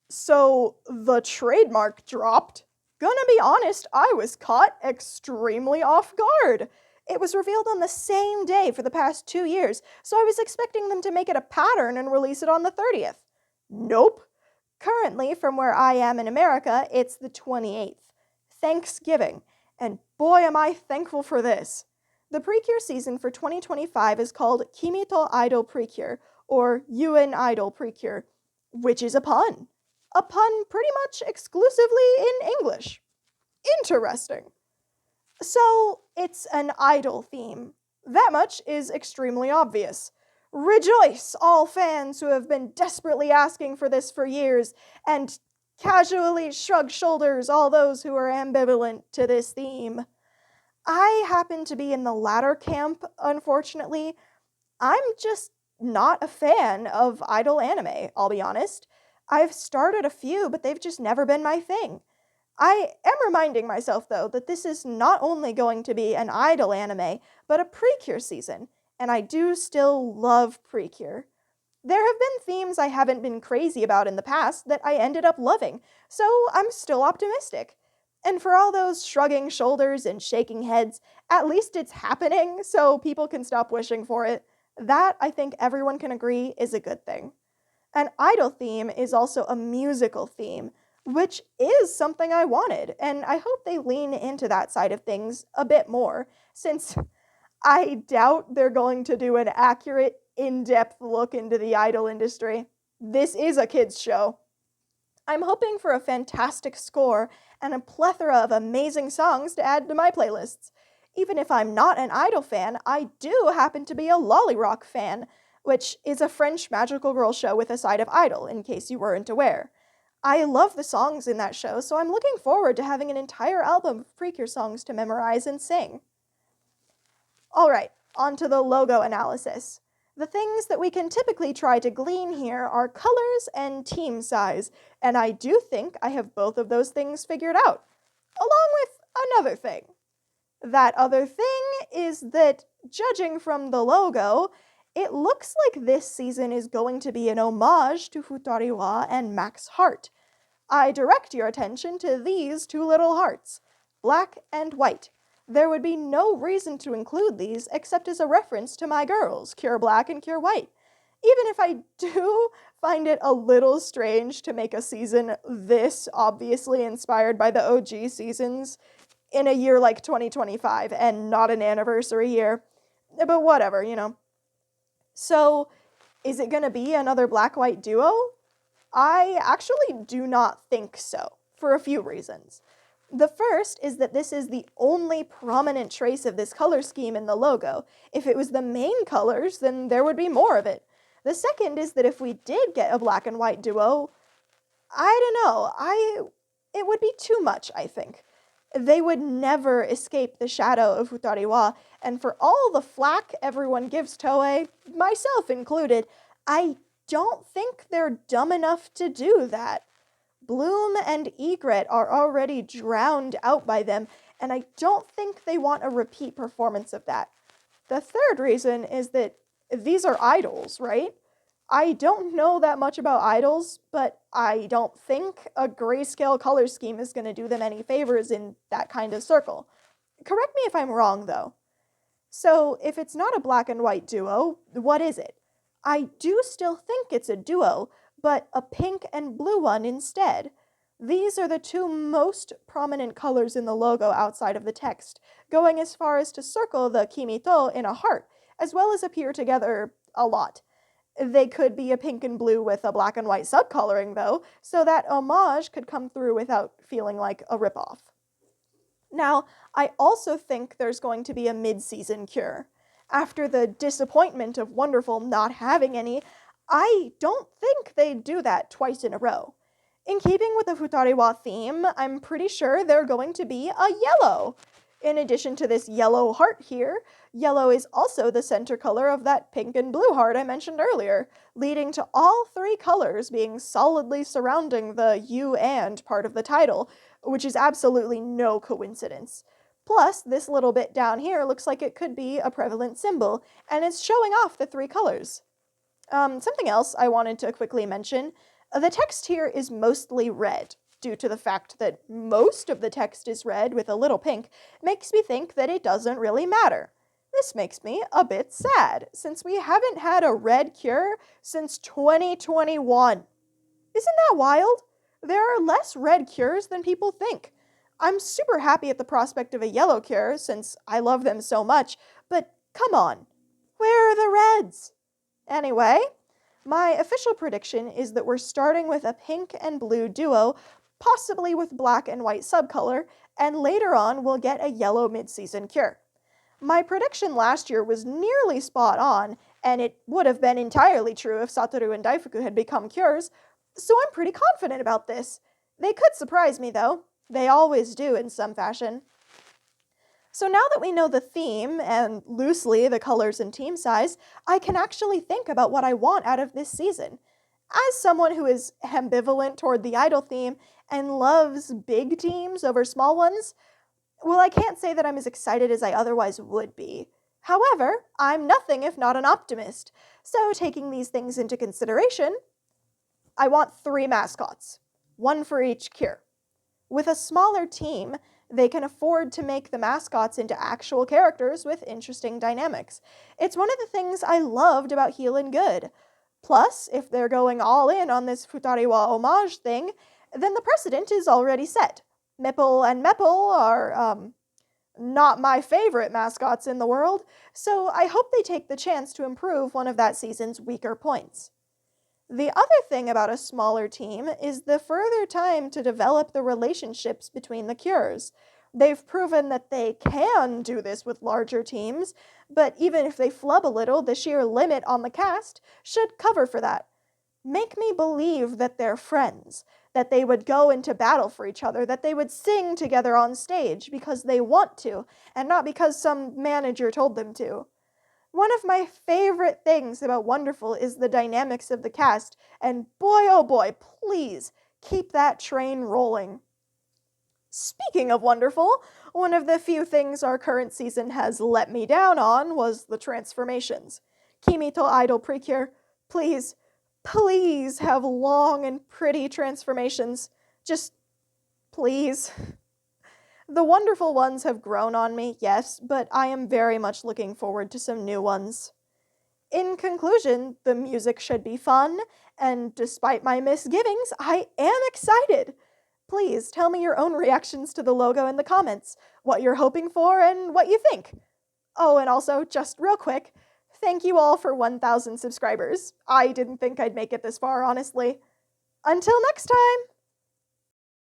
So the trademark dropped. Gonna be honest, I was caught extremely off guard. It was revealed on the same day for the past 2 years, so I was expecting them to make it a pattern and release it on the 30th. Nope. Currently, from where I am in America, it's the 28th. Thanksgiving. And boy, am I thankful for this. The Precure season for 2025 is called Kimi To Idol Precure, or UN Idol Precure, which is a pun. A pun pretty much exclusively in English. Interesting. So, it's an idol theme. That much is extremely obvious. Rejoice, all fans who have been desperately asking for this for years, and casually shrug shoulders, all those who are ambivalent to this theme. I happen to be in the latter camp, unfortunately. I'm just not a fan of idol anime, I'll be honest. I've started a few, but they've just never been my thing. I am reminding myself, though, that this is not only going to be an idol anime, but a Precure season, and I do still love Precure. There have been themes I haven't been crazy about in the past that I ended up loving, so I'm still optimistic. And for all those shrugging shoulders and shaking heads, at least it's happening, so people can stop wishing for it. That, I think everyone can agree, is a good thing. An idol theme is also a musical theme, which is something I wanted, and I hope they lean into that side of things a bit more, since I doubt they're going to do an accurate, in-depth look into the idol industry. This is a kids' show. I'm hoping for a fantastic score and a plethora of amazing songs to add to my playlists. Even if I'm not an idol fan, I do happen to be a Lolly Rock fan, which is a French magical girl show with a side of idol, in case you weren't aware. I love the songs in that show, so I'm looking forward to having an entire album of Precure songs to memorize and sing. Alright, on to the logo analysis. The things that we can typically try to glean here are colors and team size, and I do think I have both of those things figured out. Along with another thing. That other thing is that, judging from the logo, it looks like this season is going to be an homage to Futariwa and Max Heart. I direct your attention to these two little hearts, black and white. There would be no reason to include these except as a reference to my girls, Cure Black and Cure White. Even if I do find it a little strange to make a season this obviously inspired by the OG seasons in a year like 2025 and not an anniversary year. But whatever. So, is it gonna be another black-white duo? I actually do not think so, for a few reasons. The first is that this is the only prominent trace of this color scheme in the logo. If it was the main colors, then there would be more of it. The second is that if we did get a black and white duo, I don't know, it would be too much, I think. They would never escape the shadow of Futariwa, and for all the flack everyone gives Toei, myself included, I don't think they're dumb enough to do that. Bloom and Egret are already drowned out by them, and I don't think they want a repeat performance of that. The third reason is that these are idols, right? I don't know that much about idols, but I don't think a grayscale color scheme is going to do them any favors in that kind of circle. Correct me if I'm wrong, though. So, if it's not a black and white duo, what is it? I do still think it's a duo, but a pink and blue one instead. These are the two most prominent colors in the logo outside of the text, going as far as to circle the Kimito in a heart, as well as appear together a lot. They could be a pink and blue with a black and white subcoloring, though, so that homage could come through without feeling like a ripoff. Now, I also think there's going to be a mid-season cure. After the disappointment of Wonderful not having any, I don't think they'd do that twice in a row. In keeping with the Futariwa theme, I'm pretty sure they're going to be a yellow. In addition to this yellow heart here, yellow is also the center color of that pink and blue heart I mentioned earlier, leading to all three colors being solidly surrounding the you and part of the title, which is absolutely no coincidence. Plus, this little bit down here looks like it could be a prevalent symbol, and it's showing off the three colors. Something else I wanted to quickly mention. The text here is mostly red. Due to the fact that most of the text is red with a little pink, makes me think that it doesn't really matter. This makes me a bit sad, since we haven't had a red cure since 2021. Isn't that wild? There are less red cures than people think. I'm super happy at the prospect of a yellow cure, since I love them so much, but come on, where are the reds? Anyway, my official prediction is that we're starting with a pink and blue duo, possibly with black and white subcolor, and later on we'll get a yellow mid-season cure. My prediction last year was nearly spot on, and it would have been entirely true if Satoru and Daifuku had become cures, so I'm pretty confident about this. They could surprise me, though. They always do in some fashion. So now that we know the theme, and loosely the colors and team size, I can actually think about what I want out of this season. As someone who is ambivalent toward the idol theme and loves big teams over small ones, well, I can't say that I'm as excited as I otherwise would be. However, I'm nothing if not an optimist. So taking these things into consideration, I want 3 mascots, 1 for each cure. With a smaller team, they can afford to make the mascots into actual characters with interesting dynamics. It's one of the things I loved about Heal and Good. Plus, if they're going all in on this Futariwa homage thing, then the precedent is already set. Mipple and Meppel are, not my favorite mascots in the world, so I hope they take the chance to improve one of that season's weaker points. The other thing about a smaller team is the further time to develop the relationships between the cures. They've proven that they can do this with larger teams, but even if they flub a little, the sheer limit on the cast should cover for that. Make me believe that they're friends, that they would go into battle for each other, that they would sing together on stage because they want to, and not because some manager told them to. One of my favorite things about Wonderful is the dynamics of the cast, and boy oh boy, please keep that train rolling. Speaking of Wonderful, one of the few things our current season has let me down on was the transformations. Kimi To Idol Precure, please have long and pretty transformations. Just please. The wonderful ones have grown on me, yes, but I am very much looking forward to some new ones. In conclusion, the music should be fun, and despite my misgivings, I am excited. Please tell me your own reactions to the logo in the comments, what you're hoping for, and what you think. Oh, and also, just real quick, thank you all for 1,000 subscribers. I didn't think I'd make it this far, honestly. Until next time!